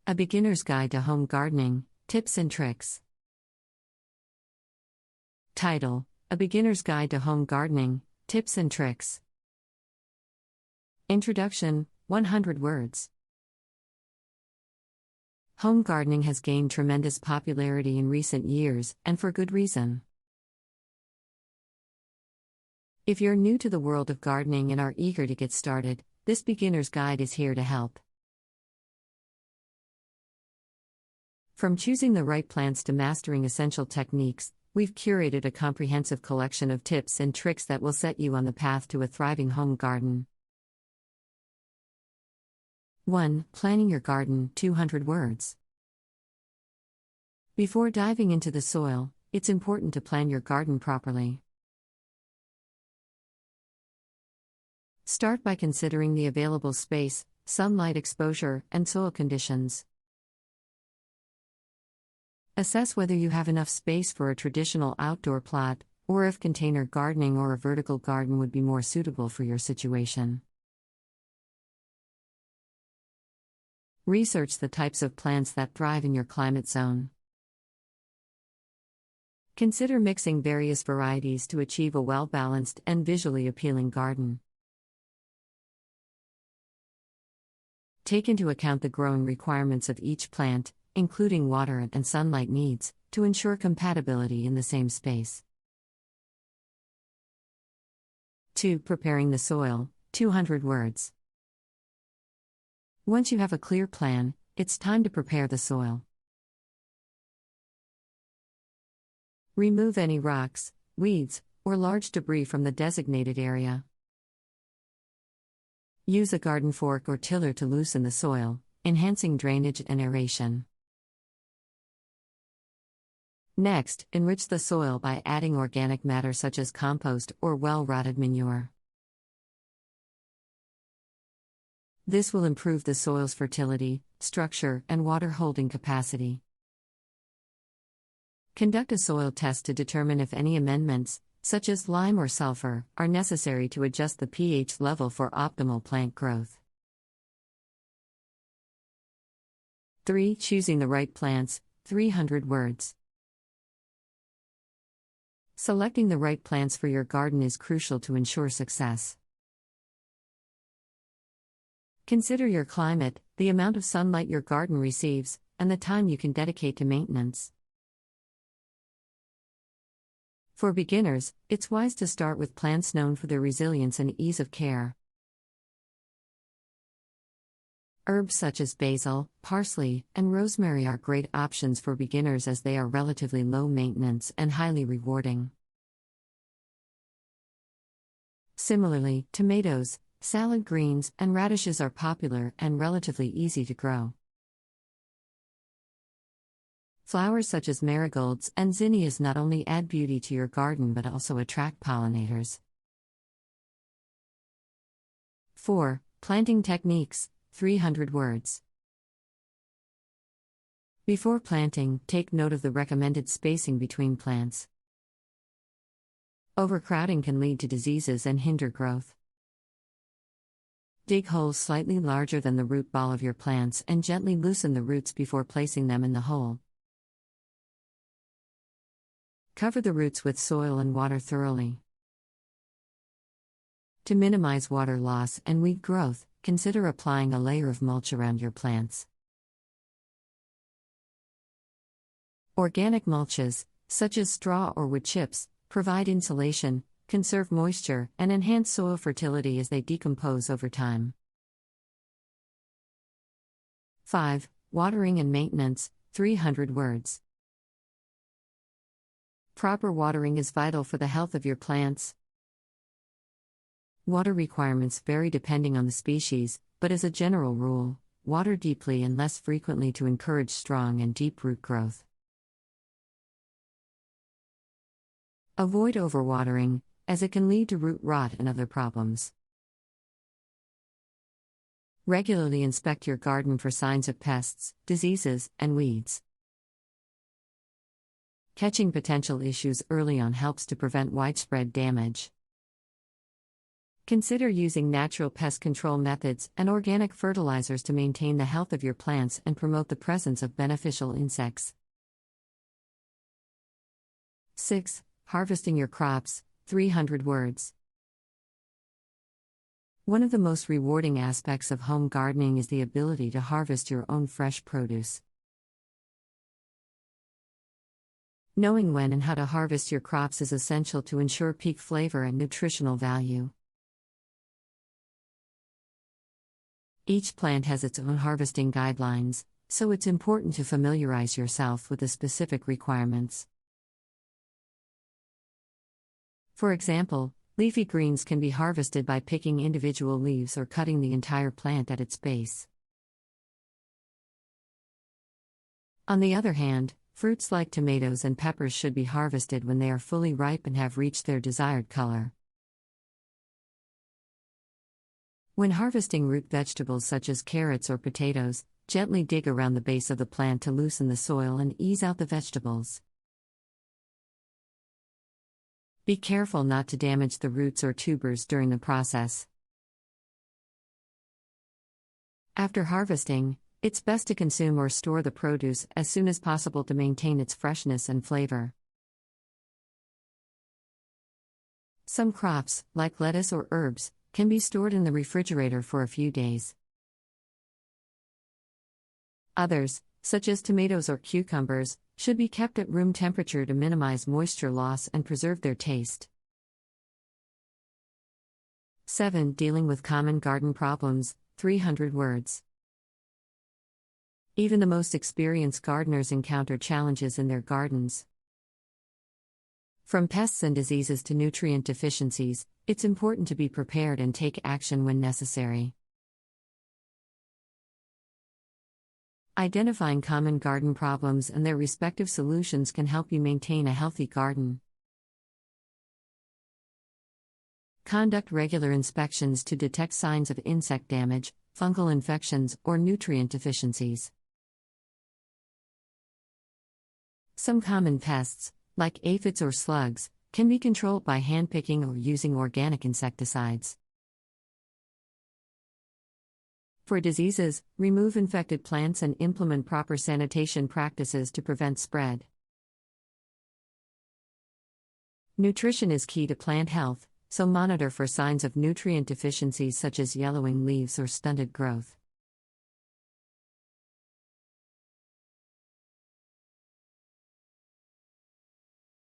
A Beginner's Guide to Home Gardening, Tips and Tricks. Title: A Beginner's Guide to Home Gardening, Tips and Tricks. Introduction: 100 words. Home gardening has gained tremendous popularity in recent years, and for good reason. If you're new to the world of gardening and are eager to get started, this beginner's guide is here to help. From choosing the right plants to mastering essential techniques, we've curated a comprehensive collection of tips and tricks that will set you on the path to a thriving home garden. 1. Planning your garden, 200 words. Before diving into the soil, it's important to plan your garden properly. Start by considering the available space, sunlight exposure, and soil conditions. Assess whether you have enough space for a traditional outdoor plot, or if container gardening or a vertical garden would be more suitable for your situation. Research the types of plants that thrive in your climate zone. Consider mixing various varieties to achieve a well-balanced and visually appealing garden. Take into account the growing requirements of each plant, including water and sunlight needs, to ensure compatibility in the same space. 2. Preparing the soil, 200 words. Once you have a clear plan, it's time to prepare the soil. Remove any rocks, weeds, or large debris from the designated area. Use a garden fork or tiller to loosen the soil, enhancing drainage and aeration. Next, enrich the soil by adding organic matter such as compost or well-rotted manure. This will improve the soil's fertility, structure, and water-holding capacity. Conduct a soil test to determine if any amendments, such as lime or sulfur, are necessary to adjust the pH level for optimal plant growth. 3. Choosing the right plants, 300 words. Selecting the right plants for your garden is crucial to ensure success. Consider your climate, the amount of sunlight your garden receives, and the time you can dedicate to maintenance. For beginners, it's wise to start with plants known for their resilience and ease of care. Herbs such as basil, parsley, and rosemary are great options for beginners as they are relatively low maintenance and highly rewarding. Similarly, tomatoes, salad greens, and radishes are popular and relatively easy to grow. Flowers such as marigolds and zinnias not only add beauty to your garden but also attract pollinators. 4. Planting techniques, 300 words. Before planting, take note of the recommended spacing between plants. Overcrowding can lead to diseases and hinder growth. Dig holes slightly larger than the root ball of your plants and gently loosen the roots before placing them in the hole. Cover the roots with soil and water thoroughly. To minimize water loss and weed growth, consider applying a layer of mulch around your plants. Organic mulches, such as straw or wood chips, provide insulation, conserve moisture, and enhance soil fertility as they decompose over time. 5. Watering and maintenance, 300 words. Proper watering is vital for the health of your plants. Water requirements vary depending on the species, but as a general rule, water deeply and less frequently to encourage strong and deep root growth. Avoid overwatering, as it can lead to root rot and other problems. Regularly inspect your garden for signs of pests, diseases, and weeds. Catching potential issues early on helps to prevent widespread damage. Consider using natural pest control methods and organic fertilizers to maintain the health of your plants and promote the presence of beneficial insects. 6. Harvesting your crops, 300 words. One of the most rewarding aspects of home gardening is the ability to harvest your own fresh produce. Knowing when and how to harvest your crops is essential to ensure peak flavor and nutritional value. Each plant has its own harvesting guidelines, so it's important to familiarize yourself with the specific requirements. For example, leafy greens can be harvested by picking individual leaves or cutting the entire plant at its base. On the other hand, fruits like tomatoes and peppers should be harvested when they are fully ripe and have reached their desired color. When harvesting root vegetables such as carrots or potatoes, gently dig around the base of the plant to loosen the soil and ease out the vegetables. Be careful not to damage the roots or tubers during the process. After harvesting, it's best to consume or store the produce as soon as possible to maintain its freshness and flavor. Some crops, like lettuce or herbs, can be stored in the refrigerator for a few days. Others, such as tomatoes or cucumbers, should be kept at room temperature to minimize moisture loss and preserve their taste. 7. Dealing with common garden problems, 300 words. Even the most experienced gardeners encounter challenges in their gardens. From pests and diseases to nutrient deficiencies, it's important to be prepared and take action when necessary. Identifying common garden problems and their respective solutions can help you maintain a healthy garden. Conduct regular inspections to detect signs of insect damage, fungal infections, or nutrient deficiencies. Some common pests, like aphids or slugs, can be controlled by handpicking or using organic insecticides. For diseases, remove infected plants and implement proper sanitation practices to prevent spread. Nutrition is key to plant health, so monitor for signs of nutrient deficiencies such as yellowing leaves or stunted growth.